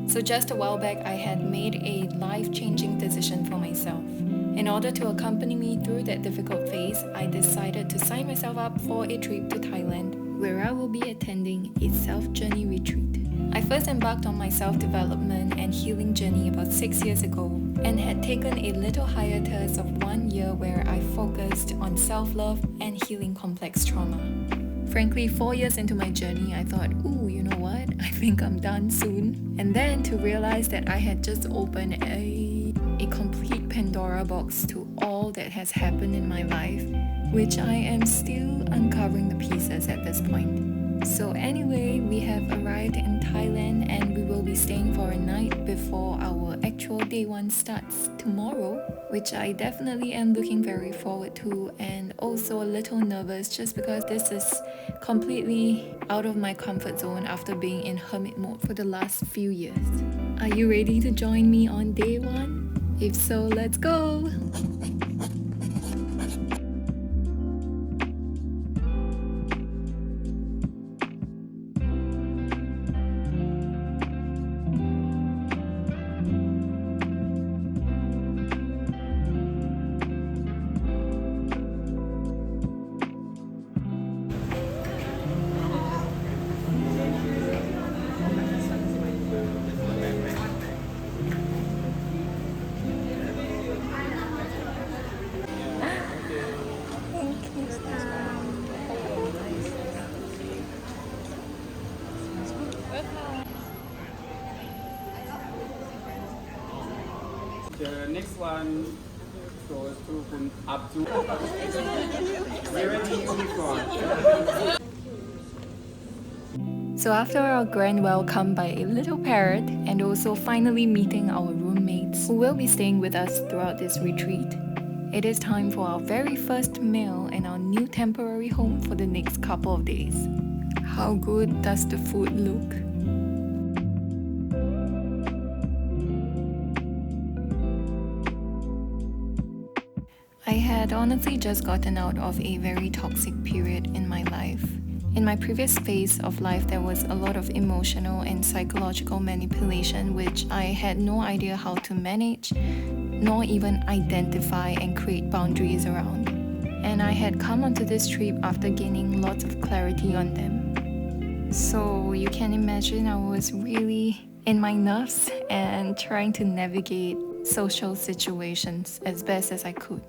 So just a while back, I had made a life-changing decision for myself. In order to accompany me through that difficult phase, I decided to sign myself up for a trip to Thailand, where I will be attending a self-journey retreat. I first embarked on my self-development and healing journey about 6 years ago and had taken a little hiatus of 1 year where I focused on self-love and healing complex trauma. Frankly, 4 years into my journey, I thought, ooh, you know what? I think I'm done soon. And then to realize that I had just opened a complete Pandora box to all that has happened in my life, which I am still uncovering the pieces at this point. So anyway, we have arrived in Thailand and we will be staying for a night before our actual day one starts tomorrow, which I definitely am looking very forward to, and also a little nervous just because this is completely out of my comfort zone after being in hermit mode for the last few years. Are you ready to join me on day one? If so, let's go! The next one goes to Kun Abdu. Very unicorn. So after our grand welcome by a little parrot and also finally meeting our roommates who will be staying with us throughout this retreat, it is time for our very first meal in our new temporary home for the next couple of days. How good does the food look? I had honestly just gotten out of a very toxic period in my life. In my previous phase of life, there was a lot of emotional and psychological manipulation which I had no idea how to manage, nor even identify and create boundaries around. And I had come onto this trip after gaining lots of clarity on them. So you can imagine I was really in my nerves and trying to navigate social situations as best as I could.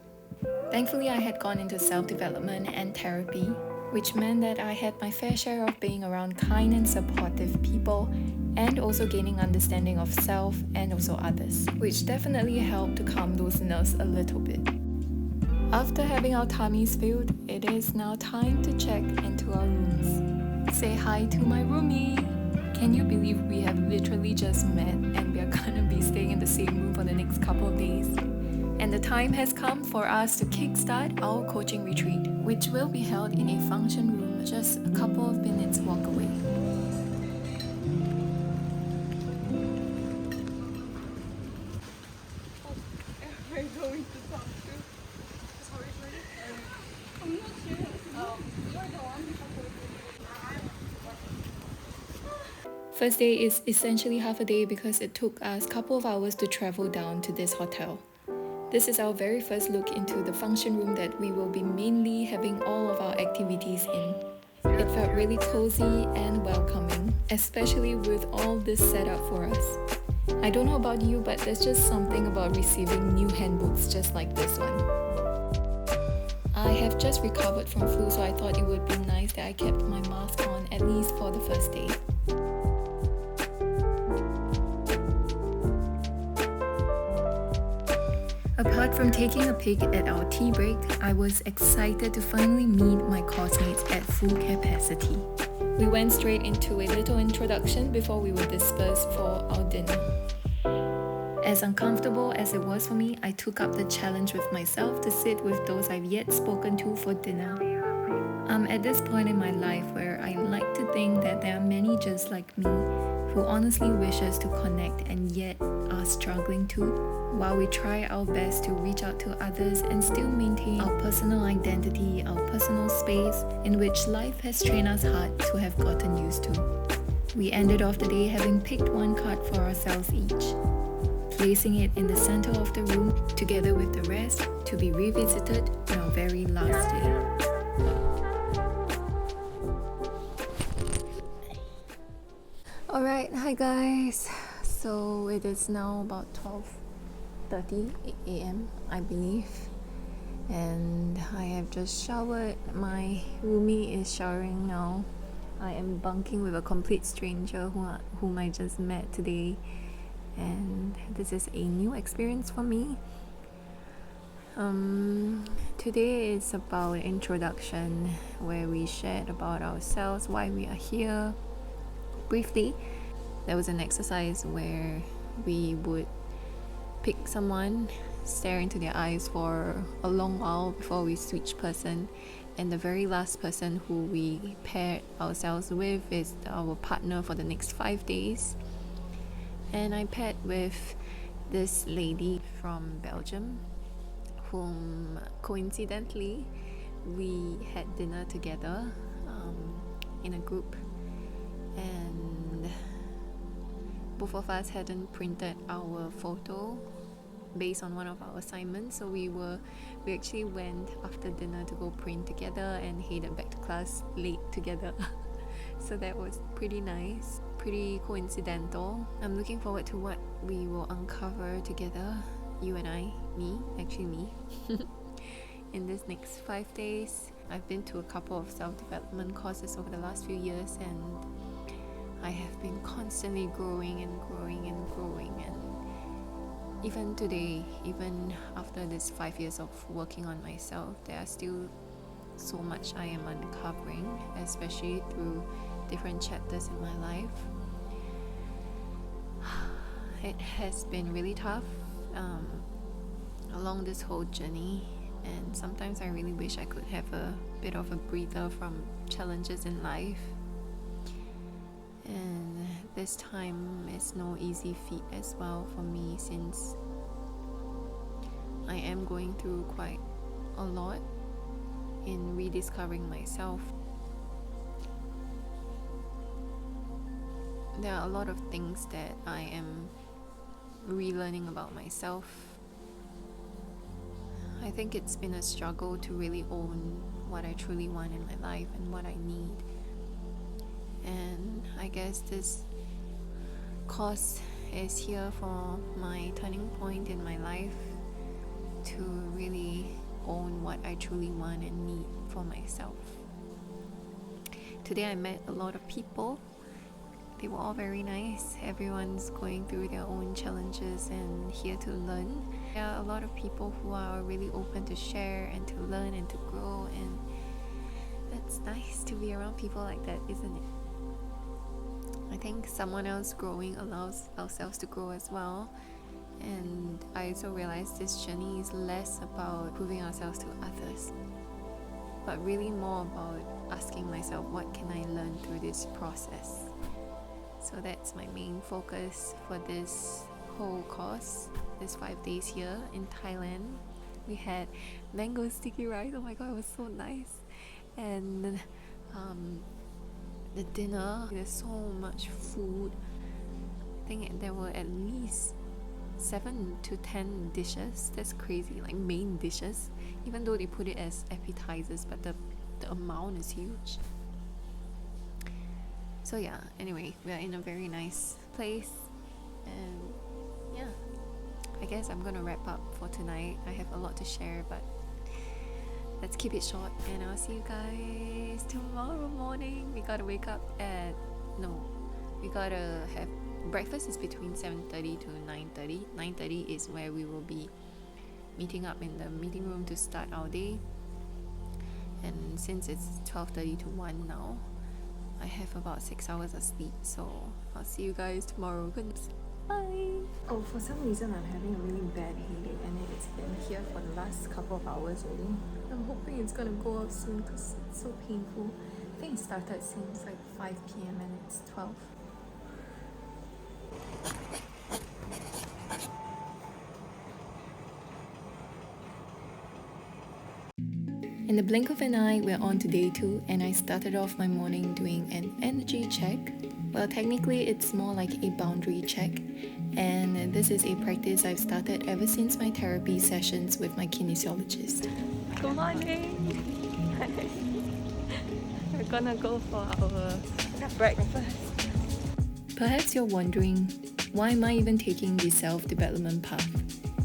Thankfully, I had gone into self-development and therapy, which meant that I had my fair share of being around kind and supportive people and also gaining understanding of self and also others, which definitely helped to calm those nerves a little bit. After having our tummies filled, it is now time to check into our rooms. Say hi to my roomie! Can you believe we have literally just met and we are gonna be staying in the same room for the next couple of days? And the time has come for us to kickstart our coaching retreat, which will be held in a function room just a couple of minutes walk away. First day is essentially half a day because it took us a couple of hours to travel down to this hotel. This is our very first look into the function room that we will be mainly having all of our activities in. It felt really cozy and welcoming, especially with all this set up for us. I don't know about you, but there's just something about receiving new handbooks just like this one. I have just recovered from flu, so I thought it would be nice that I kept my mask on at least for the first day. Apart from taking a peek at our tea break, I was excited to finally meet my classmates at full capacity. We went straight into a little introduction before we were dispersed for our dinner. As uncomfortable as it was for me, I took up the challenge with myself to sit with those I've yet spoken to for dinner. I'm at this point in my life where I like to think that there are many just like me who honestly wishes to connect and yet are struggling to, while we try our best to reach out to others and still maintain our personal identity, our personal space in which life has trained us hard to have gotten used to. We ended off the day having picked one card for ourselves each, placing it in the center of the room together with the rest to be revisited on our very last day. Alright, hi guys. So it is now about 12:30 a.m. I believe, and I have just showered. My roomie is showering now. I am bunking with a complete stranger whom I just met today, and this is a new experience for me. Today is about introduction, where we shared about ourselves, why we are here. Briefly, there was an exercise where we would pick someone, stare into their eyes for a long while before we switch person, and the very last person who we paired ourselves with is our partner for the next 5 days. And I paired with this lady from Belgium, whom coincidentally we had dinner together in a group, and both of us hadn't printed our photo based on one of our assignments, so we actually went after dinner to go print together and headed back to class late together. So that was pretty nice, pretty coincidental. I'm looking forward to what we will uncover together, you and I, me in this next 5 days. I've been to a couple of self-development courses over the last few years, and I have been constantly growing, and even today, even after this 5 years of working on myself, there are still so much I am uncovering, especially through different chapters in my life. It has been really tough along this whole journey, and sometimes I really wish I could have a bit of a breather from challenges in life. And this time is no easy feat as well for me, since I am going through quite a lot in rediscovering myself. There are a lot of things that I am relearning about myself. I think it's been a struggle to really own what I truly want in my life and what I need. And I guess this course is here for my turning point in my life, to really own what I truly want and need for myself. Today I met a lot of people. They were all very nice. Everyone's going through their own challenges and here to learn. There are a lot of people who are really open to share and to learn and to grow, and that's nice to be around people like that, isn't it? I think someone else growing allows ourselves to grow as well. And I also realized this journey is less about proving ourselves to others, but really more about asking myself, what can I learn through this process? So that's my main focus for this whole course, this 5 days here in Thailand. We had mango sticky rice. Oh my god, it was so nice. And the dinner, there's so much food. I think there were at least 7 to 10 dishes. That's crazy, like main dishes, even though they put it as appetizers, but the amount is huge. So yeah, anyway, we are in a very nice place, and yeah, I guess I'm gonna wrap up for tonight. I have a lot to share, but let's keep it short, and I'll see you guys tomorrow morning. We gotta wake up at we gotta have breakfast is between 7:30 to 9:30. 9:30 is where we will be meeting up in the meeting room to start our day. And since it's 12:30 to 1 now, I have about 6 hours of sleep, so I'll see you guys tomorrow. Goodness. Bye. Oh, for some reason I'm having a really bad headache, and it's been here for the last couple of hours already. I'm hoping it's gonna go off soon because it's so painful. I think it started since like 5 p.m. and it's 12. In the blink of an eye, we're on to day 2, and I started off my morning doing an energy check Well, technically, it's more like a boundary check, and this is a practice I've started ever since my therapy sessions with my kinesiologist. Good morning! We're gonna go for our breakfast. Perhaps you're wondering, why am I even taking the self-development path?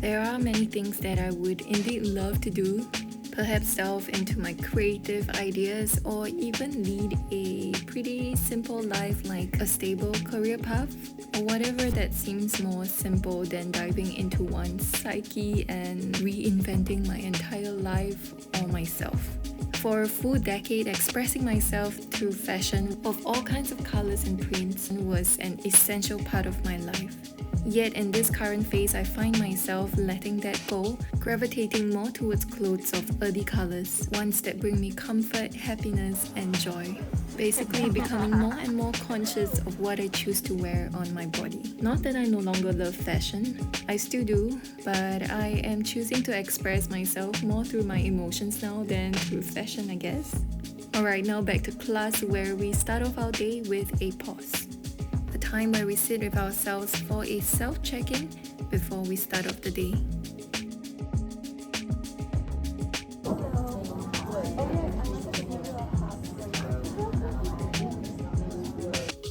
There are many things that I would indeed love to do, perhaps delve into my creative ideas or even lead a pretty simple life like a stable career path or whatever that seems more simple than diving into one's psyche and reinventing my entire life or myself. For a full decade, expressing myself through fashion of all kinds of colors and prints was an essential part of my life. Yet in this current phase, I find myself letting that go, gravitating more towards clothes of earthy colors, ones that bring me comfort, happiness, and joy. Basically becoming more and more conscious of what I choose to wear on my body. Not that I no longer love fashion, I still do, but I am choosing to express myself more through my emotions now than through fashion, I guess. Alright, now back to class where we start off our day with a pause. A time where we sit with ourselves for a self-check-in before we start off the day.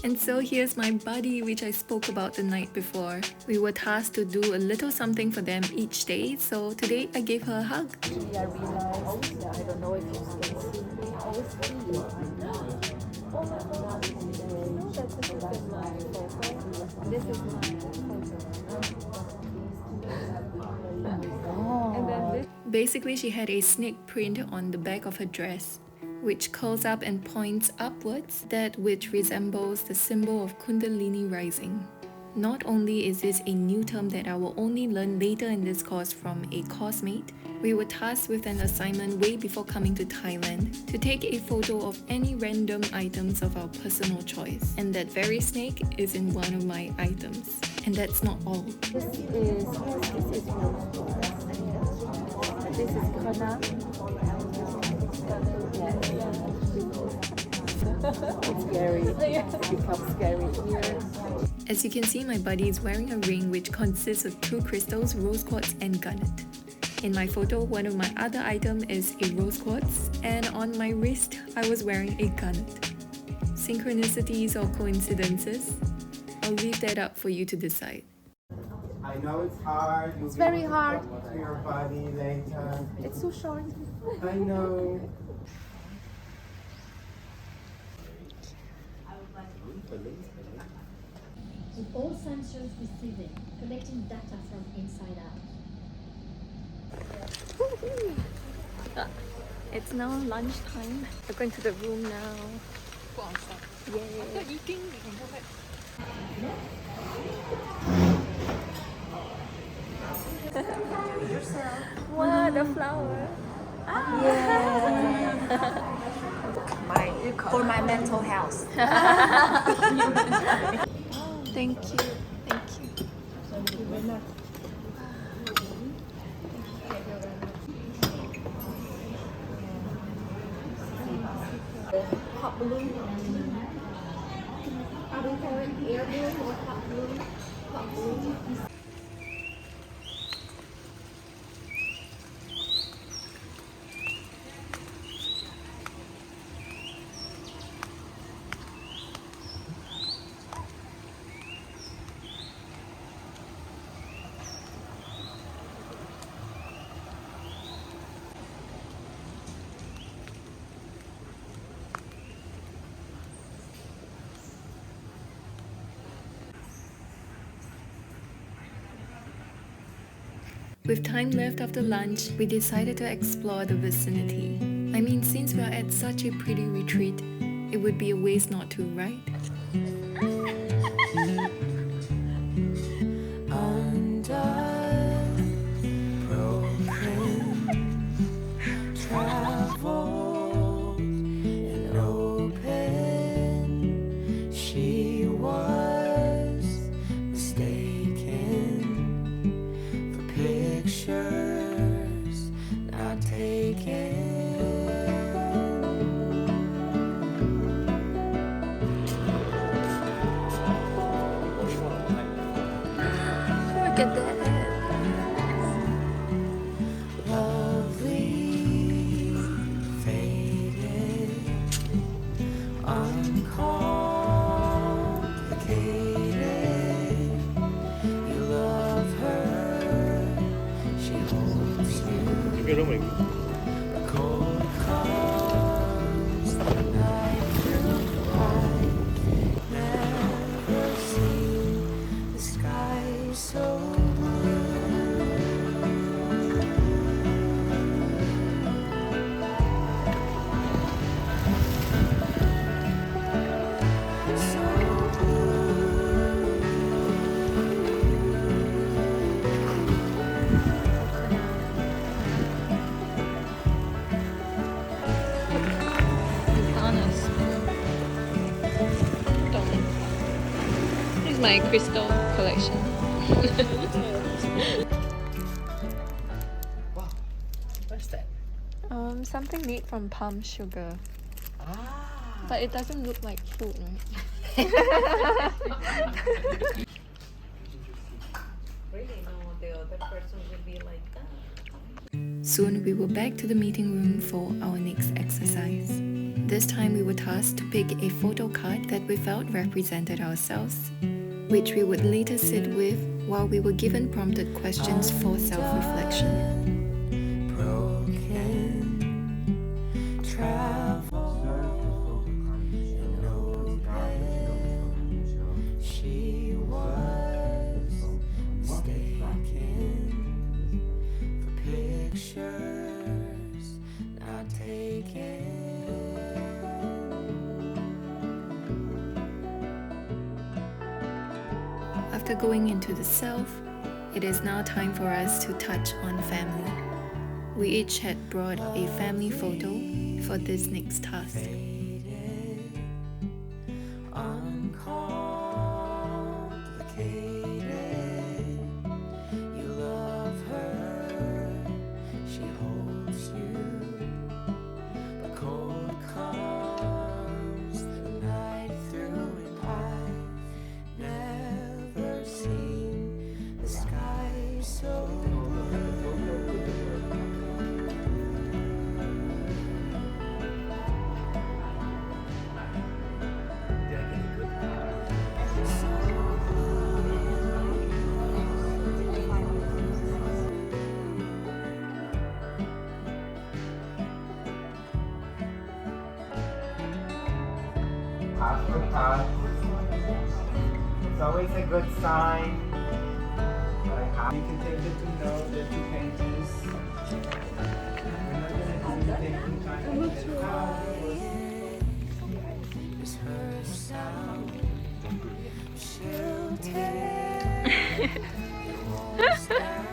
And so here's my buddy, which I spoke about the night before. We were tasked to do a little something for them each day, so today I gave her a hug. I realized, I don't know if you can see me, always see you. Oh my god. No, that's a good photo. This is my photo. And then this. Basically, she had a snake print on the back of her dress, which curls up and points upwards, that which resembles the symbol of Kundalini rising. Not only is this a new term that I will only learn later in this course from a course mate, we were tasked with an assignment way before coming to Thailand to take a photo of any random items of our personal choice. And that very snake is in one of my items. And that's not all. This is This is Kana. It's scary. It becomes scary here. As you can see, my buddy is wearing a ring which consists of 2 crystals, rose quartz and garnet. In my photo, one of my other items is a rose quartz, and on my wrist, I was wearing a garnet. Synchronicities or coincidences? I'll leave that up for you to decide. I know it's hard. It's very hard. To your body later. It's so short. I know. With all sensors receiving, collecting data from inside out. It's now lunchtime. We're going to the room now. Yay. After eating, we can go back. What a flower! For my mental health. Thank you. Thank you. Hot balloon. Are we going air balloon or hot balloon? Hot balloon. With time left after lunch, we decided to explore the vicinity. I mean, since we are at such a pretty retreat, it would be a waste not to, right? at that. Lovely, faded, uncomplicated. You love her, she holds you. The cold comes the night through. I've never seen the sky so blue. So Honest. This is my crystal collection. wow, what's that? Something made from palm sugar. Ah, But it doesn't look like food, right? Really, no, the other person will be like that. Soon we were back to the meeting room for our next exercise. This time we were tasked to pick a photo card that we felt represented ourselves, which we would later sit with while we were given prompted questions for self-reflection. broken, travel, she was mistaken for pictures not taken. After going into the self, it is now time for us to touch on family. We each had brought a family photo for this next task. Uncomplicated, you love her, she holds you. The cold comes the night through, and I've never seen the sky so After touch. It's always a good sign. You can take it to know that you pages. We're not gonna do anything trying to get it out. is her sound. She'll take yours down.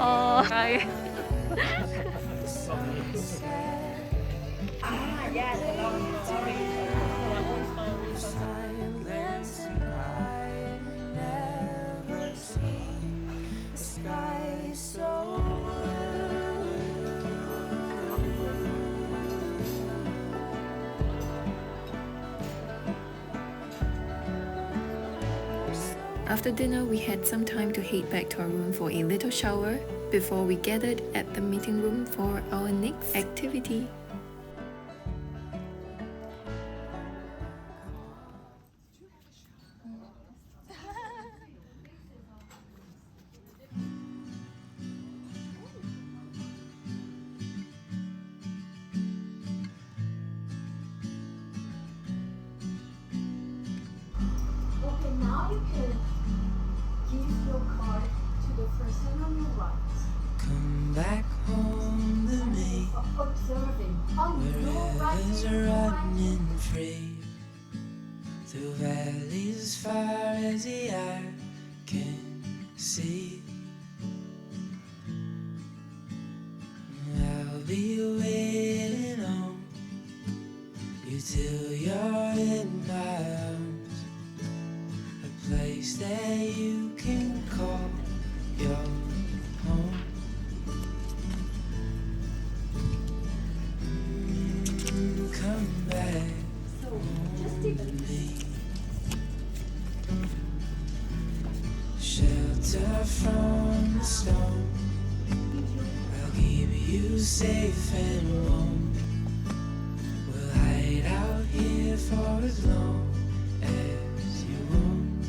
Oh, hi. Silence, I've never seen the sky so After dinner, we had some time to head back to our room for a little shower before we gathered at the meeting room for our next activity. Okay, now you can give your card to the person on your right. come back home to me. Observing on your right Rivers are hand. running free through valleys as far as the eye can see. I'll be waiting on you till you're in my arms, a place that you can call your home. Come back So just take to me. shelter from the storm. I'll keep you safe and warm. We'll hide out here for as long as you want.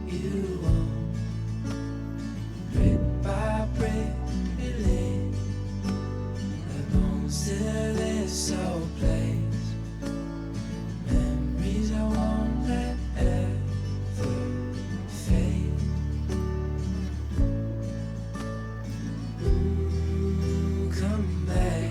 You want. Brick by brick, we lay the bones to this old place. Memories I won't let ever fade. Come back.